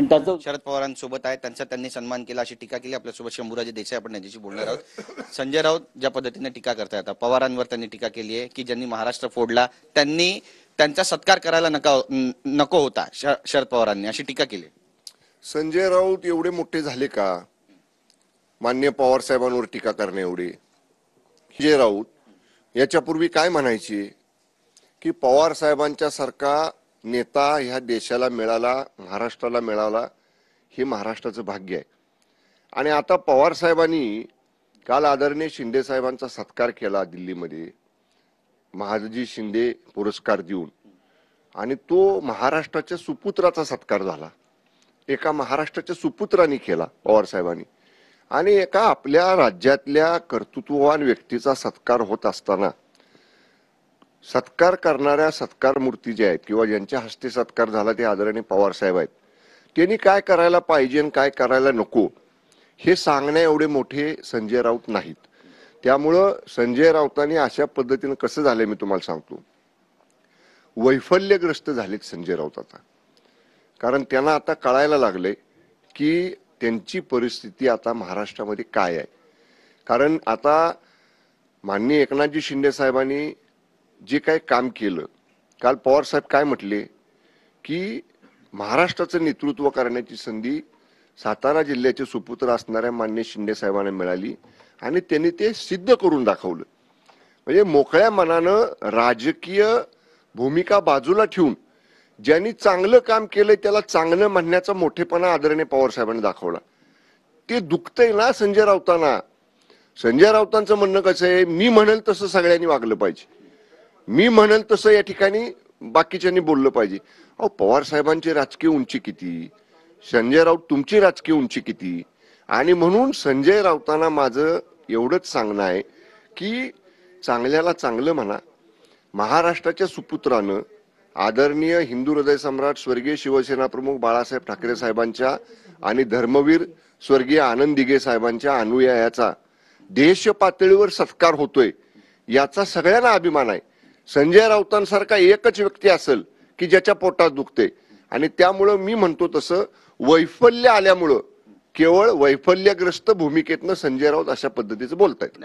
आणि त्याचं शरद पवारांसोबत आहे, त्यांचा त्यांनी सन्मान केला अशी टीका केली. आपल्यासोबत शंभूराजे देसाई आपण यांच्याशी बोलणार आहोत. संजय राऊत ज्या पद्धतीने टीका करतायत, आता पवारांवर त्यांनी टीका केली आहे की ज्यांनी महाराष्ट्र फोडला त्यांनी त्यांचा सत्कार करायला नको होता शरद पवारांनी, अशी टीका केली. संजय राऊत एवढे मोठे झाले का मान्य पवार साहेबांवर टीका करणे एवढे? संजय राऊत याच्यापूर्वी काय म्हणायचे की पवार साहेबांच्या सारखा नेता ह्या देशाला मिळाला, महाराष्ट्राला मिळाला, हे महाराष्ट्राचं भाग्य आहे. आणि आता पवार साहेबांनी काल आदरणीय शिंदे साहेबांचा सत्कार केला दिल्लीमध्ये, महादजी शिंदे पुरस्कार देऊन, आणि तो महाराष्ट्राच्या सुपुत्राचा सत्कार झाला. एका महाराष्ट्राच्या सुपुत्रांनी केला पवार साहेबांनी. आणि एका आपल्या राज्यातल्या कर्तृत्ववान व्यक्तीचा सत्कार होत असताना सत्कार करणाऱ्या सत्कार मूर्ती ज्या आहेत किंवा ज्यांच्या हस्ते सत्कार झाला ते आदरणीय पवार साहेब आहेत, त्यांनी काय करायला पाहिजे आणि काय करायला नको हे सांगण्या एवढे मोठे संजय राऊत नाहीत. त्यामुळं संजय राऊतांनी अशा पद्धतीनं कसं झालंय मी तुम्हाला सांगतो, वैफल्यग्रस्त झालेत संजय राऊत आता. कारण त्यांना आता कळायला लागलंय की त्यांची परिस्थिती आता महाराष्ट्रामध्ये काय आहे. कारण आता माननीय एकनाथजी शिंदे साहेबांनी जे काही काम केलं, काल पवार साहेब काय म्हटले की महाराष्ट्राचं नेतृत्व करण्याची संधी सातारा जिल्ह्याचे सुपुत्र असणाऱ्या माननीय शिंदे साहेबांना मिळाली आणि त्यांनी ते सिद्ध करून दाखवलं. म्हणजे मोकळ्या मनानं राजकीय भूमिका बाजूला ठेवून ज्यांनी चांगलं काम केलंय त्याला चांगलं म्हणण्याचा मोठेपणा आदरणीय पवार साहेबांनी दाखवला. ते दुखतंय ना संजय राऊतांना. संजय राऊतांचं म्हणणं कसं आहे, मी म्हणेल तसं सगळ्यांनी वागलं पाहिजे, मी म्हणेल तसं या ठिकाणी बाकीच्यांनी बोललं पाहिजे. अहो पवार साहेबांची राजकीय उंची किती, संजय राऊत तुमची राजकीय उंची किती. आणि म्हणून संजय राऊतांना माझं एवढंच सांगणं आहे की चांगल्याला चांगलं म्हणा. महाराष्ट्राच्या सुपुत्रानं आदरणीय हिंदू हृदय सम्राट स्वर्गीय शिवसेना प्रमुख बाळासाहेब ठाकरे साहेबांच्या आणि धर्मवीर स्वर्गीय आनंद दिघे साहेबांच्या अनुयायाचा देश पातळीवर सत्कार होतोय याचा सगळ्यांना अभिमान आहे. संजय राऊतांसारखा एकच व्यक्ती असेल की ज्याच्या पोटात दुखते. आणि त्यामुळं मी म्हणतो तसं वैफल्य आल्यामुळं, केवळ वैफल्यग्रस्त भूमिकेतनं संजय राऊत अशा पद्धतीचं बोलतायत.